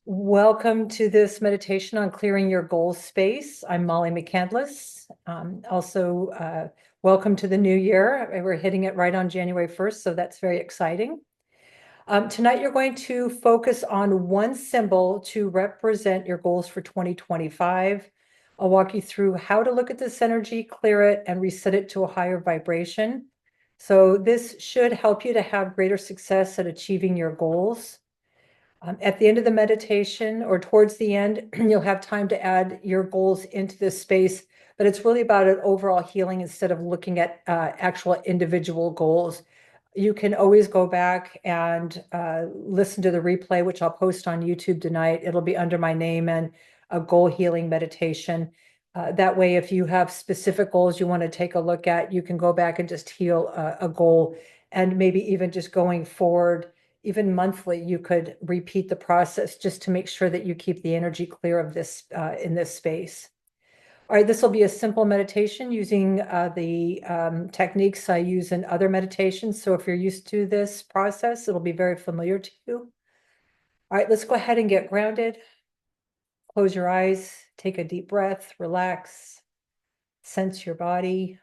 Welcome to this meditation on clearing your goal space. I'm Molly McCandless. Welcome to the new year. We're hitting it right on January 1st, so that's very exciting. Tonight, you're going to focus on one symbol to represent your goals for 2025. I'll walk you through how to look at this energy, clear it, and reset it to a higher vibration. So this should help you to have greater success at achieving your goals. At the end of the meditation or towards the end, you'll have time to add your goals into this space, but it's really about an overall healing instead of looking at actual individual goals. You can always go back and listen to the replay, which I'll post on YouTube tonight. It'll be under my name and a goal healing meditation. That way, if you have specific goals you want to take a look at, you can go back and just heal a goal. And maybe even just going forward, even monthly, you could repeat the process just to make sure that you keep the energy clear of this in this space. All right, this will be a simple meditation using the techniques I use in other meditations. So if you're used to this process, it'll be very familiar to you. All right, let's go ahead and get grounded. Close your eyes, take a deep breath, relax, sense your body.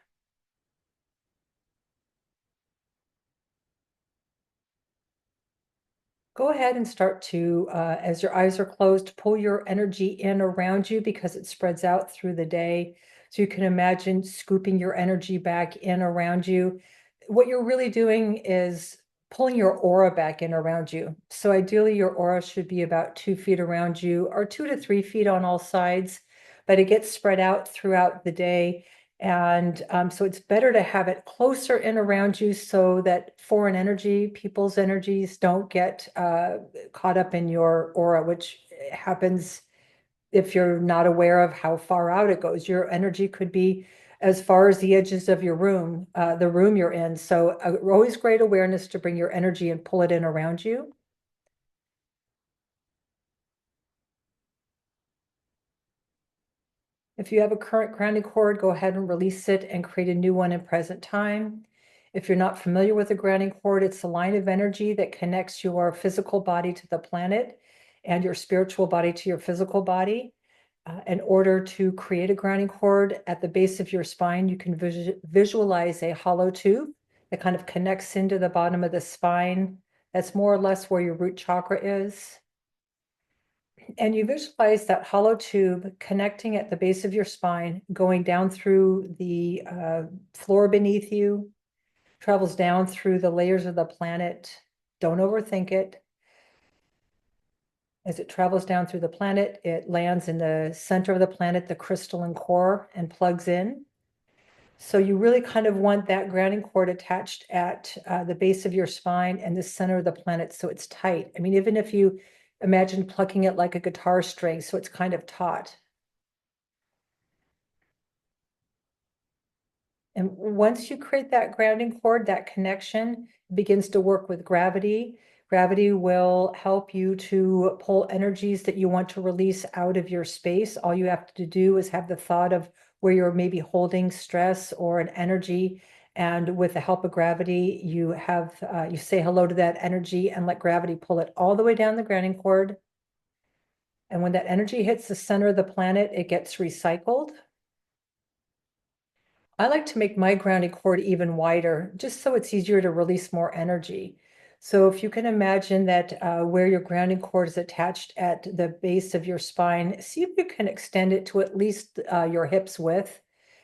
Go ahead and start to, as your eyes are closed, pull your energy in around you because it spreads out through the day. So you can imagine scooping your energy back in around you. What you're really doing is pulling your aura back in around you. So ideally, your aura should be about 2 feet around you or 2 to 3 feet on all sides, but it gets spread out throughout the day. And so it's better to have it closer in around you so that foreign energy, people's energies don't get caught up in your aura, which happens if you're not aware of how far out it goes. Your energy could be as far as the edges of your room, the room you're in. So always great awareness to bring your energy and pull it in around you. If you have a current grounding cord, go ahead and release it and create a new one in present time. If you're not familiar with a grounding cord, it's a line of energy that connects your physical body to the planet and your spiritual body to your physical body. In order to create a grounding cord at the base of your spine, you can visualize a hollow tube that kind of connects into the bottom of the spine. That's more or less where your root chakra is. And you visualize that hollow tube connecting at the base of your spine, going down through the floor beneath you, travels down through the layers of the planet. Don't overthink it. As it travels down through the planet, it lands in the center of the planet, the crystalline core, and plugs in. So you really kind of want that grounding cord attached at the base of your spine and the center of the planet so it's tight. I mean, even if you imagine plucking it like a guitar string, so it's kind of taut. And once you create that grounding cord, that connection begins to work with gravity. Gravity will help you to pull energies that you want to release out of your space. All you have to do is have the thought of where you're maybe holding stress or an energy. And with the help of gravity, you say hello to that energy and let gravity pull it all the way down the grounding cord. And when that energy hits the center of the planet, it gets recycled. I like to make my grounding cord even wider, just so it's easier to release more energy. So if you can imagine that where your grounding cord is attached at the base of your spine, see if you can extend it to at least your hips width.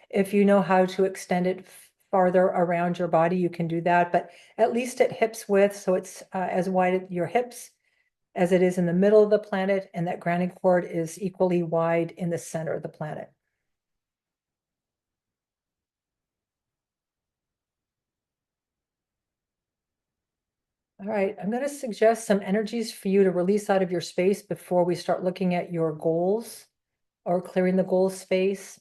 If you know how to extend it farther around your body, you can do that, but at least at hips width, so it's as wide at your hips as it is in the middle of the planet, and that grounding cord is equally wide in the center of the planet. All right, I'm going to suggest some energies for you to release out of your space before we start looking at your goals or clearing the goal space.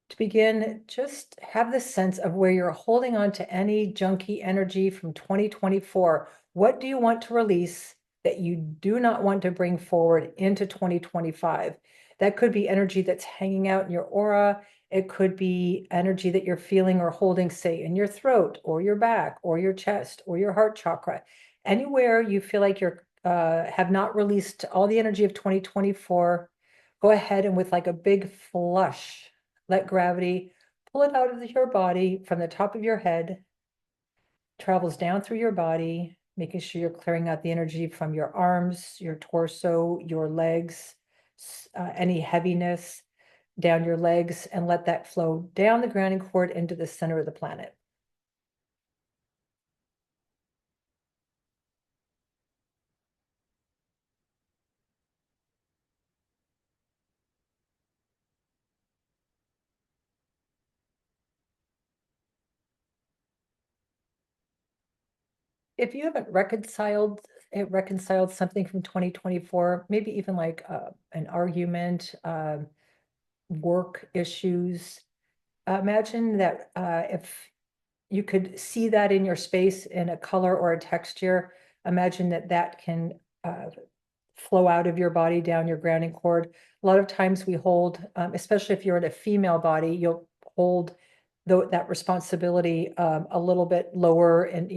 To begin, just have the sense of where you're holding on to any junky energy from 2024. What do you want to release that you do not want to bring forward into 2025? That could be energy that's hanging out in your aura. It could be energy that you're feeling or holding, say, in your throat or your back or your chest or your heart chakra. Anywhere you feel like you're have not released all the energy of 2024, go ahead and with like a big flush, let gravity pull it out of your body from the top of your head, travels down through your body, making sure you're clearing out the energy from your arms, your torso, your legs, any heaviness down your legs, and let that flow down the grounding cord into the center of the planet. If you haven't reconciled something from 2024, maybe even like an argument, work issues, imagine that if you could see that in your space in a color or a texture, imagine that that can flow out of your body down your grounding cord. A lot of times we hold, especially if you're in a female body, you'll hold that responsibility a little bit lower and,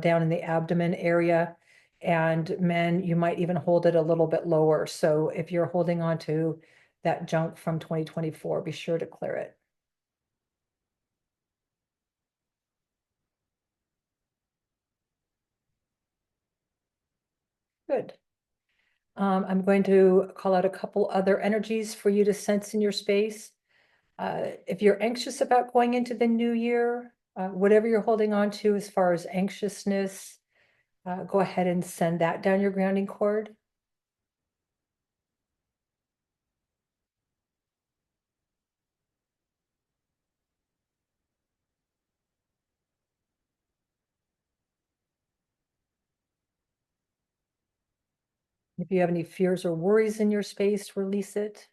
down in the abdomen area. And men, you might even hold it a little bit lower. So if you're holding on to that junk from 2024, be sure to clear it. Good. I'm going to call out a couple other energies for you to sense in your space. If you're anxious about going into the new year, whatever you're holding on to as far as anxiousness, go ahead and send that down your grounding cord. If you have any fears or worries in your space, release it.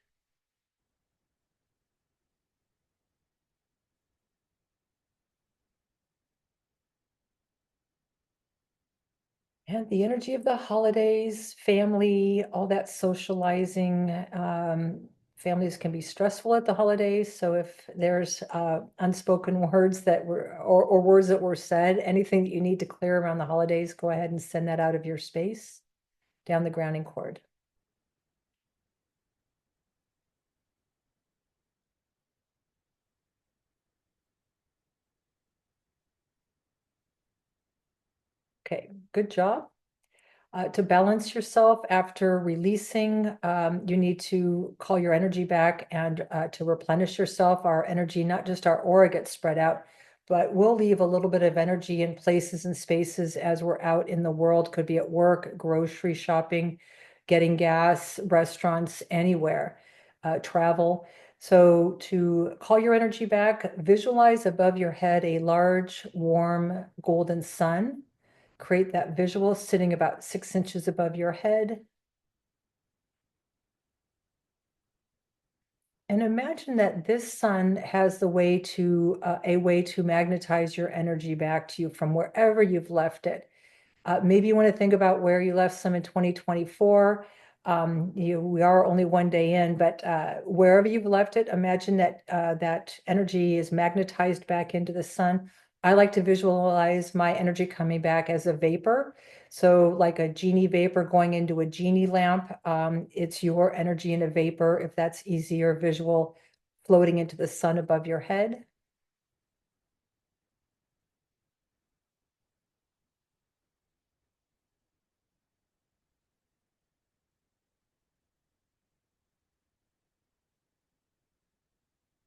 And the energy of the holidays, family, all that socializing. Families can be stressful at the holidays. So if there's unspoken words that were, or words that were said, anything that you need to clear around the holidays, go ahead and send that out of your space down the grounding cord. Okay, good job. To balance yourself after releasing, you need to call your energy back and to replenish yourself. Our energy, not just our aura gets spread out, but we'll leave a little bit of energy in places and spaces as we're out in the world. Could be at work, grocery shopping, getting gas, restaurants, anywhere, travel. So to call your energy back, visualize above your head a large, warm, golden sun. Create that visual sitting about 6 inches above your head. And imagine that this sun has a way to magnetize your energy back to you from wherever you've left it. Maybe you want to think about where you left some in 2024. We are only one day in, but wherever you've left it, imagine that that energy is magnetized back into the sun. I like to visualize my energy coming back as a vapor. So like a genie vapor going into a genie lamp, it's your energy in a vapor, if that's easier visual, floating into the sun above your head.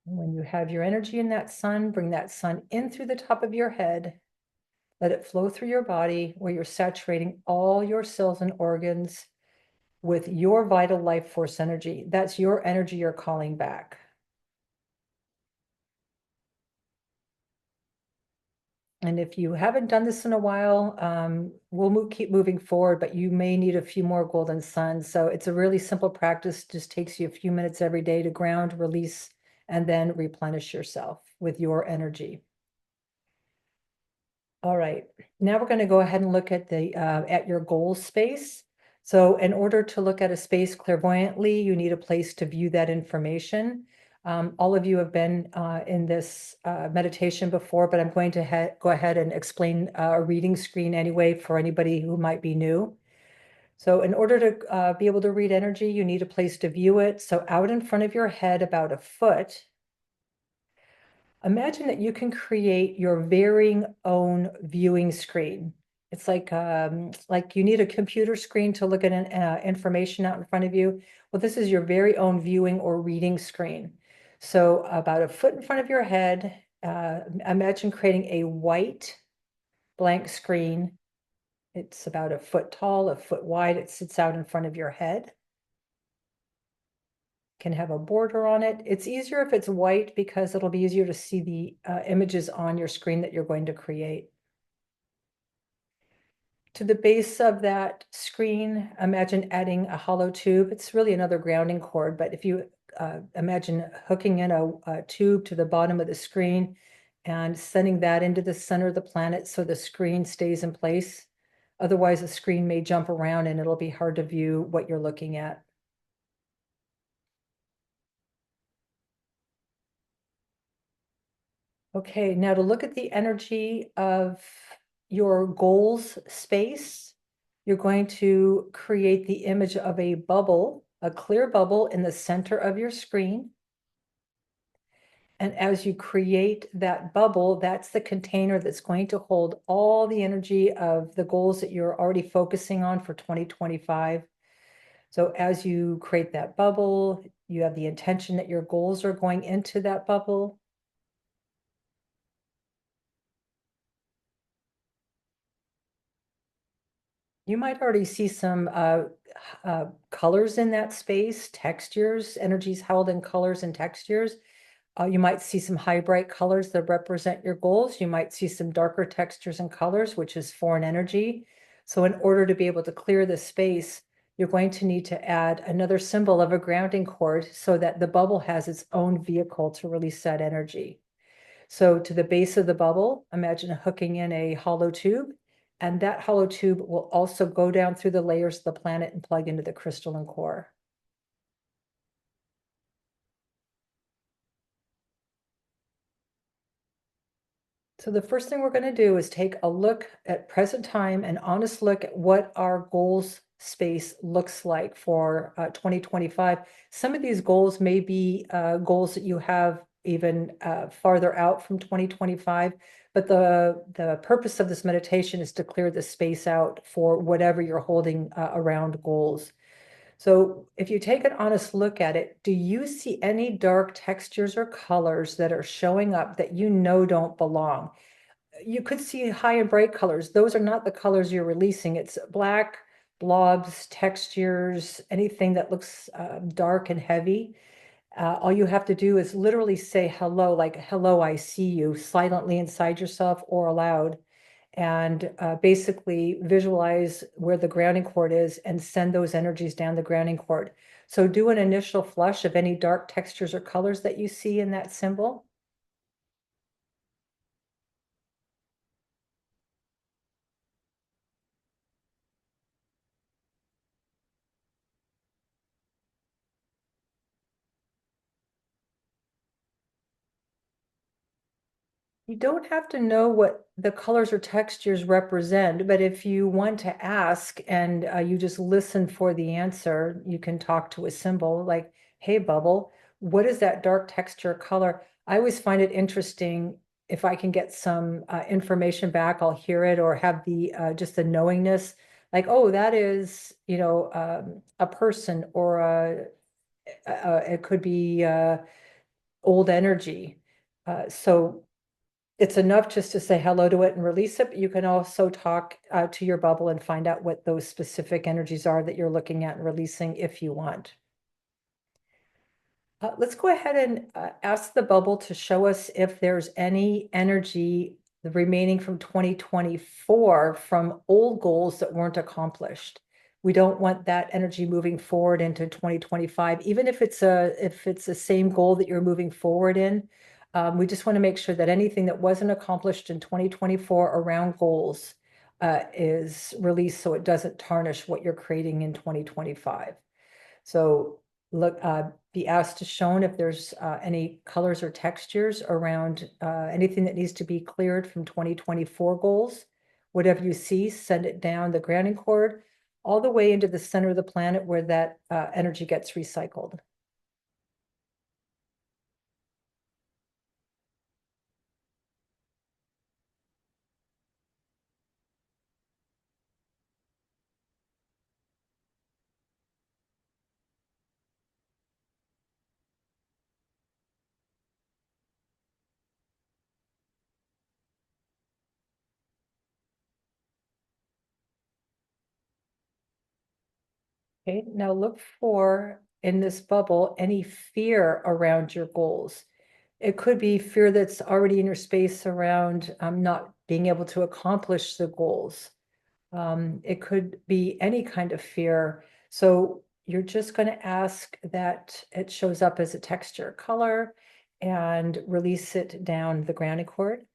When you have your energy in that sun, bring that sun in through the top of your head. Let it flow through your body where you're saturating all your cells and organs with your vital life force energy. That's your energy you're calling back. And if you haven't done this in a while, keep moving forward, but you may need a few more golden suns. So it's a really simple practice, just takes you a few minutes every day to ground, release, and then replenish yourself with your energy. All right, now we're going to go ahead and look at at your goal space. So in order to look at a space clairvoyantly, you need a place to view that information. All of you have been in this meditation before, but I'm going to go ahead and explain a reading screen anyway for anybody who might be new. So in order to be able to read energy, you need a place to view it. So out in front of your head, about a foot, imagine that you can create your very own viewing screen. It's like you need a computer screen to look at information out in front of you. Well, this is your very own viewing or reading screen. So about a foot in front of your head, imagine creating a white blank screen. It's about a foot tall, a foot wide. It sits out in front of your head. Can have a border on it. It's easier if it's white because it'll be easier to see the images on your screen that you're going to create. To the base of that screen, imagine adding a hollow tube. It's really another grounding cord, but if you imagine hooking in a tube to the bottom of the screen and sending that into the center of the planet so the screen stays in place. Otherwise, the screen may jump around and it'll be hard to view what you're looking at. Okay, now to look at the energy of your goals space, you're going to create the image of a bubble, a clear bubble in the center of your screen. And as you create that bubble, that's the container that's going to hold all the energy of the goals that you're already focusing on for 2025. So as you create that bubble, you have the intention that your goals are going into that bubble. You might already see some colors in that space, textures, energies held in colors and textures. You might see some high bright colors that represent your goals. You might see some darker textures and colors, which is foreign energy. So in order to be able to clear the space, you're going to need to add another symbol of a grounding cord so that the bubble has its own vehicle to release that energy. So to the base of the bubble, imagine hooking in a hollow tube, and that hollow tube will also go down through the layers of the planet and plug into the crystalline core. So the first thing we're going to do is take a look at present time, an honest look at what our goals space looks like for 2025. Some of these goals may be goals that you have even farther out from 2025, but the purpose of this meditation is to clear the space out for whatever you're holding around goals. So if you take an honest look at it, do you see any dark textures or colors that are showing up that you know don't belong? You could see high and bright colors. Those are not the colors you're releasing. It's black, blobs, textures, anything that looks dark and heavy. All you have to do is literally say hello, like, hello, I see you, silently inside yourself or aloud, and basically visualize where the grounding cord is and send those energies down the grounding cord. So do an initial flush of any dark textures or colors that you see in that symbol. You don't have to know what the colors or textures represent, but if you want to ask and you just listen for the answer, you can talk to a symbol like, hey, bubble, what is that dark texture color? I always find it interesting if I can get some information back, I'll hear it or have the just the knowingness like, oh, that is, a person or it could be old energy. So it's enough just to say hello to it and release it, but you can also talk to your bubble and find out what those specific energies are that you're looking at and releasing if you want. Let's go ahead and ask the bubble to show us if there's any energy remaining from 2024 from old goals that weren't accomplished. We don't want that energy moving forward into 2025, even if it's the same goal that you're moving forward in. We just want to make sure that anything that wasn't accomplished in 2024 around goals is released so it doesn't tarnish what you're creating in 2025. So look, be asked to shown if there's any colors or textures around anything that needs to be cleared from 2024 goals. Whatever you see, send it down the grounding cord. all the way into the center of the planet where that energy gets recycled. Okay, now look for in this bubble any fear around your goals. It could be fear that's already in your space around not being able to accomplish the goals. It could be any kind of fear. So you're just going to ask that it shows up as a texture color and release it down the grounding cord.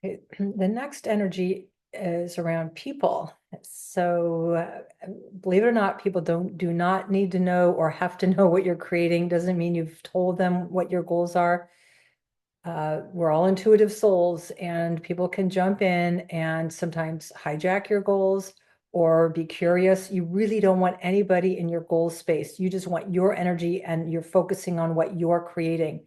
Okay. The next energy is around people. So believe it or not, people do not need to know or have to know what you're creating. Doesn't mean you've told them what your goals are. We're all intuitive souls, and people can jump in and sometimes hijack your goals or be curious. You really don't want anybody in your goal space. You just want your energy and you're focusing on what you're creating.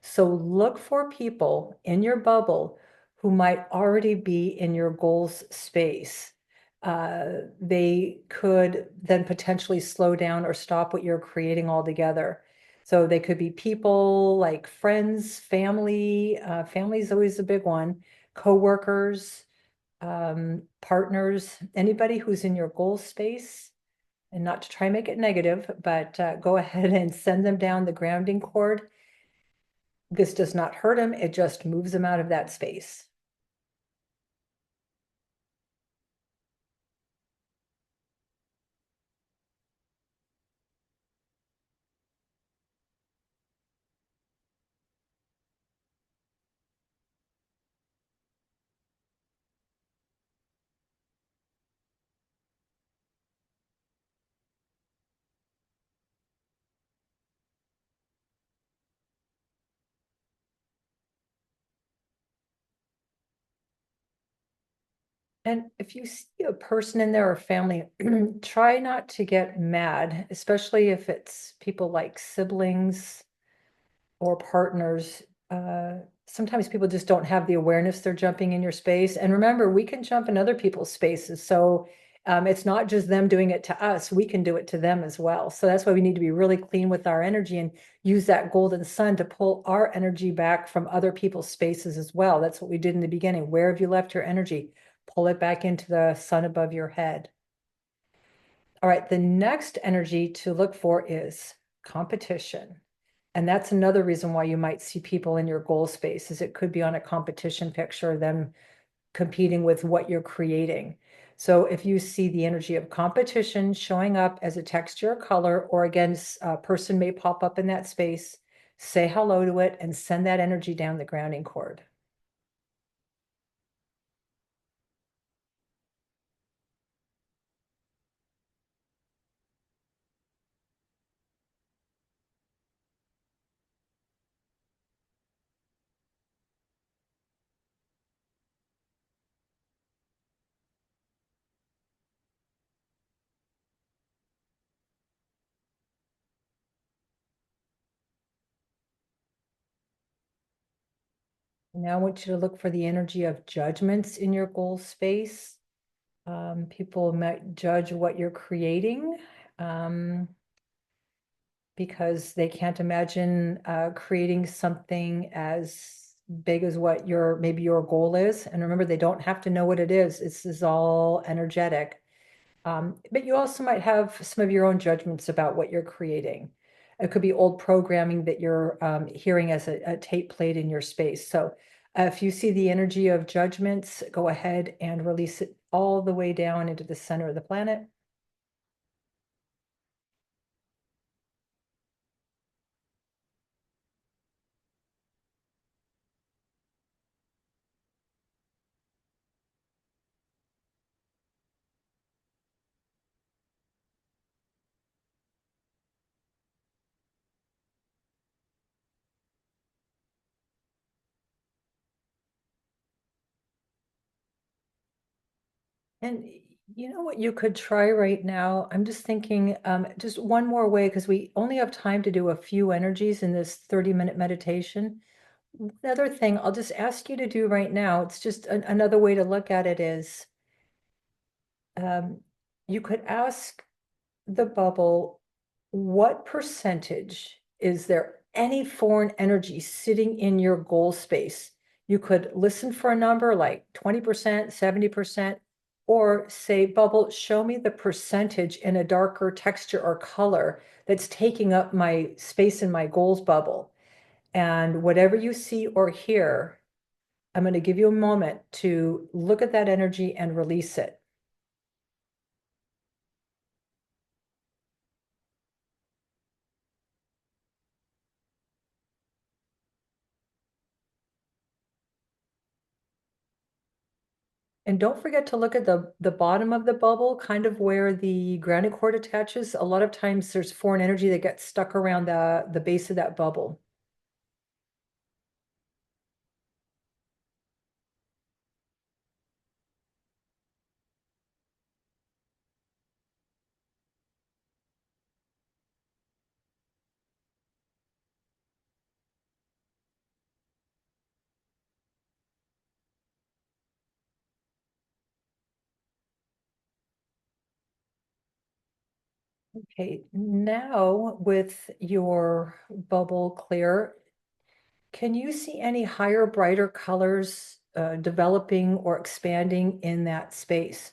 So look for people in your bubble who might already be in your goals space. They could then potentially slow down or stop what you're creating altogether. So they could be people like friends, family. Family is always a big one. Coworkers, partners, anybody who's in your goal space. And not to try and make it negative, but go ahead and send them down the grounding cord. This does not hurt them. It just moves them out of that space. And if you see a person in there or family, try not to get mad, especially if it's people like siblings or partners. Sometimes people just don't have the awareness they're jumping in your space. And remember, we can jump in other people's spaces. So it's not just them doing it to us, we can do it to them as well. So that's why we need to be really clean with our energy and use that golden sun to pull our energy back from other people's spaces as well. That's what we did in the beginning. Where have you left your energy? Pull it back into the sun above your head. All right, the next energy to look for is competition. And that's another reason why you might see people in your goal space, is it could be on a competition picture, them competing with what you're creating. So if you see the energy of competition showing up as a texture or color, or again, a person may pop up in that space, say hello to it and send that energy down the grounding cord. Now I want you to look for the energy of judgments in your goal space. People might judge what you're creating. Because they can't imagine creating something as big as what maybe your goal is. And remember, they don't have to know what it is. This is all energetic. But you also might have some of your own judgments about what you're creating. It could be old programming that you're hearing as a tape played in your space. So if you see the energy of judgments, go ahead and release it all the way down into the center of the planet. And you know what you could try right now? I'm just thinking, just one more way, because we only have time to do a few energies in this 30-minute meditation. Another thing I'll just ask you to do right now, it's just another way to look at it is, um, you could ask the bubble, what percentage is there any foreign energy sitting in your goal space? You could listen for a number like 20%, 70%, or say, bubble, show me the percentage in a darker texture or color that's taking up my space in my goals bubble. And whatever you see or hear, I'm going to give you a moment to look at that energy and release it. And don't forget to look at the bottom of the bubble, kind of where the grounding cord attaches. A lot of times there's foreign energy that gets stuck around the base of that bubble. Okay, now with your bubble clear, can you see any higher, brighter colors developing or expanding in that space?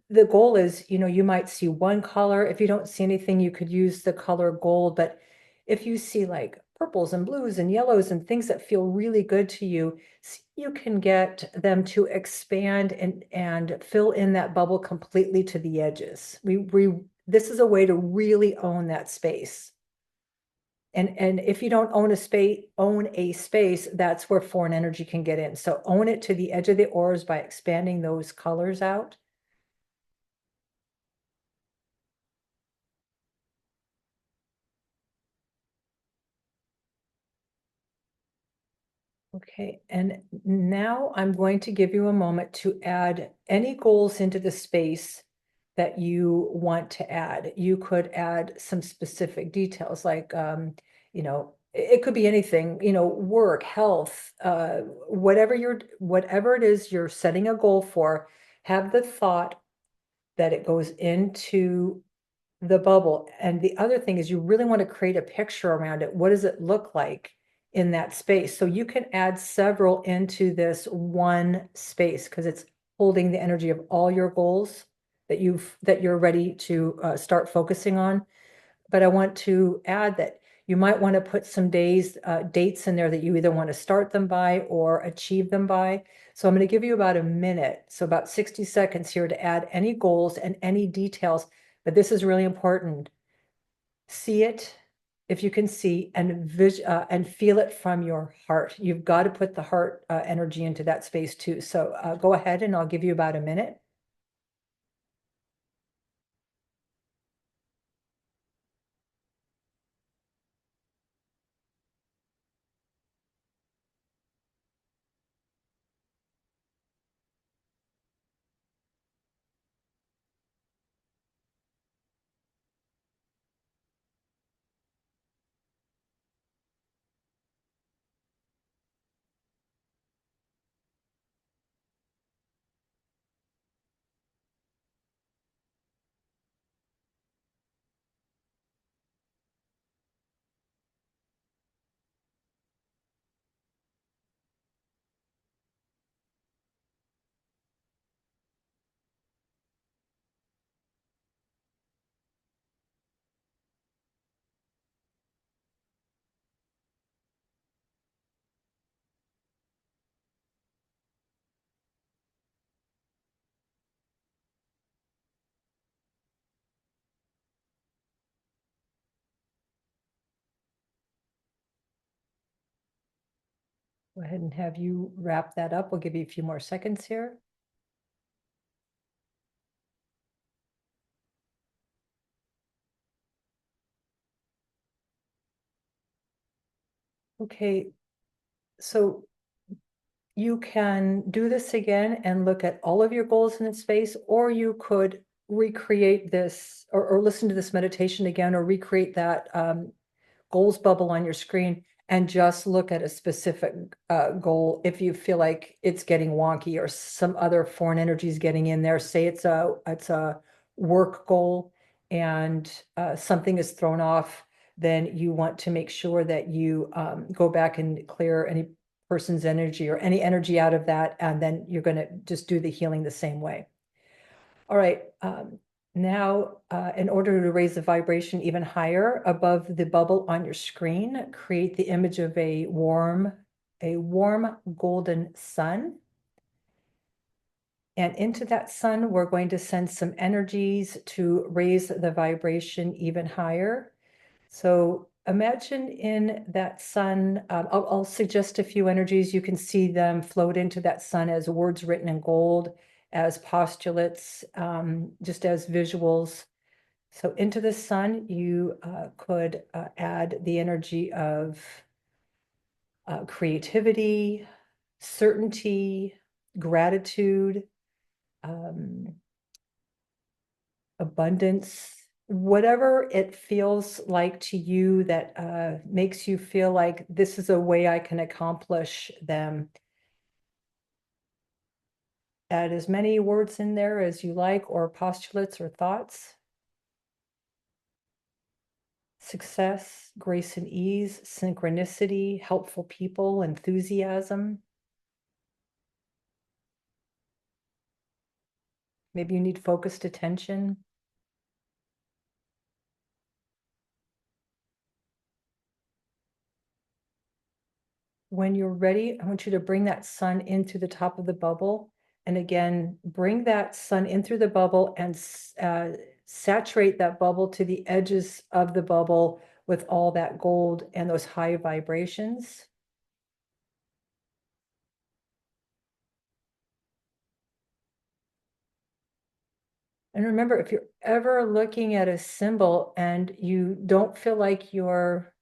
The goal is, you might see one color. If you don't see anything, you could use the color gold. But if you see like purples and blues and yellows and things that feel really good to you, you can get them to expand and fill in that bubble completely to the edges. This is a way to really own that space. And if you don't own a space, that's where foreign energy can get in. So own it to the edge of the auras by expanding those colors out. Okay, and now I'm going to give you a moment to add any goals into the space that you want to add. You could add some specific details like, it could be anything, work, health, whatever it is you're setting a goal for, have the thought that it goes into the bubble. And the other thing is you really want to create a picture around it. What does it look like in that space? So you can add several into this one space because it's holding the energy of all your goals that you're ready to start focusing on. But I want to add that you might want to put some dates in there that you either want to start them by or achieve them by. So I'm going to give you about a minute, so about 60 seconds here to add any goals and any details. But this is really important. See it if you can see and feel it from your heart. You've got to put the heart energy into that space too. So go ahead and I'll give you about a minute. Go ahead and have you wrap that up. We'll give you a few more seconds here. Okay, so you can do this again and look at all of your goals in this space, or you could recreate this or listen to this meditation again, or recreate that goals bubble on your screen and just look at a specific goal. If you feel like it's getting wonky or some other foreign energy is getting in there, say it's a work goal and something is thrown off, then you want to make sure that you go back and clear any person's energy or any energy out of that, and then you're going to just do the healing the same way. All right. Now, in order to raise the vibration even higher above the bubble on your screen, create the image of a warm golden sun. And into that sun, we're going to send some energies to raise the vibration even higher. So imagine in that sun, I'll suggest a few energies. You can see them float into that sun as words written in gold, as postulates, just as visuals. So into the sun, you could add the energy of creativity, certainty, gratitude, abundance, whatever it feels like to you that makes you feel like this is a way I can accomplish them. Add as many words in there as you like, or postulates or thoughts. Success, grace and ease, synchronicity, helpful people, enthusiasm. Maybe you need focused attention. When you're ready, I want you to bring that sun in through the top of the bubble. And again, bring that sun in through the bubble and saturate that bubble to the edges of the bubble with all that gold and those high vibrations. And remember, if you're ever looking at a symbol and you don't feel like you're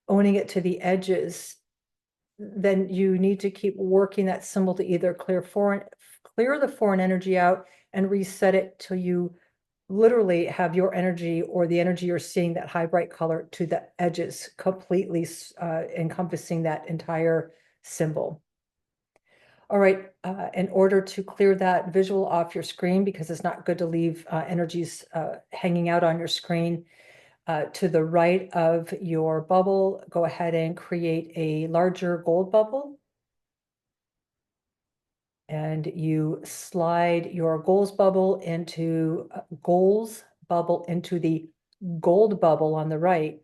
owning it to the edges, then you need to keep working that symbol to either clear the foreign energy out and reset it till you literally have your energy, or the energy you're seeing, that high bright color, to the edges, completely encompassing that entire symbol. All right, in order to clear that visual off your screen, because it's not good to leave energies hanging out on your screen, to the right of your bubble, go ahead and create a larger gold bubble. And you slide your goals bubble into the gold bubble on the right.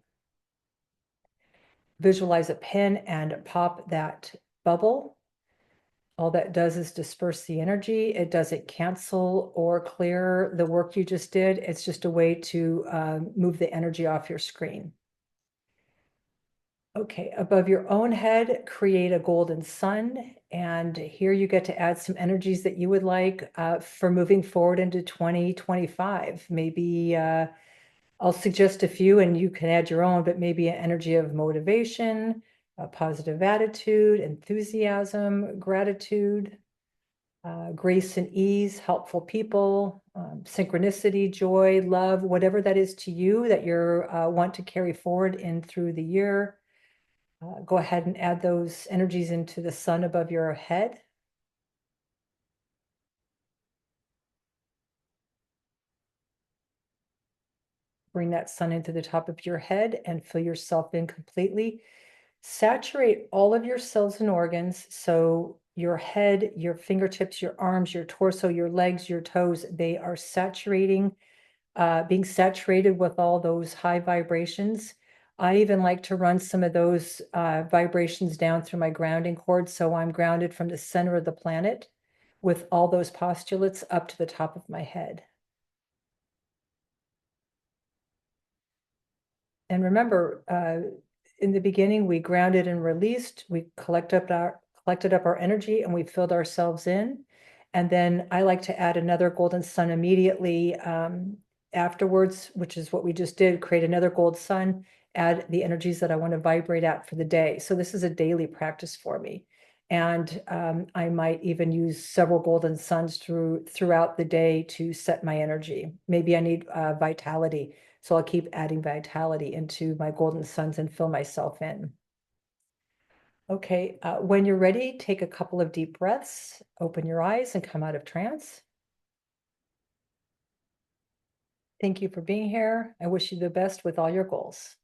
Visualize a pin and pop that bubble. All that does is disperse the energy. It doesn't cancel or clear the work you just did. It's just a way to move the energy off your screen. Okay, above your own head, create a golden sun. And here you get to add some energies that you would like for moving forward into 2025. Maybe I'll suggest a few and you can add your own, but maybe an energy of motivation, a positive attitude, enthusiasm, gratitude, grace and ease, helpful people, synchronicity, joy, love, whatever that is to you that you want to carry forward in through the year. Go ahead and add those energies into the sun above your head. Bring that sun into the top of your head and fill yourself in completely. Saturate all of your cells and organs. So your head, your fingertips, your arms, your torso, your legs, your toes, they are being saturated with all those high vibrations. I even like to run some of those vibrations down through my grounding cord, so I'm grounded from the center of the planet with all those postulates up to the top of my head. And remember, in the beginning, we grounded and released, we collected up our energy, and we filled ourselves in. And then I like to add another golden sun immediately afterwards, which is what we just did, create another gold sun, add the energies that I want to vibrate at for the day. So this is a daily practice for me. And I might even use several golden suns throughout the day to set my energy. Maybe I need vitality. So I'll keep adding vitality into my golden suns and fill myself in. Okay, when you're ready, take a couple of deep breaths, open your eyes and come out of trance. Thank you for being here. I wish you the best with all your goals.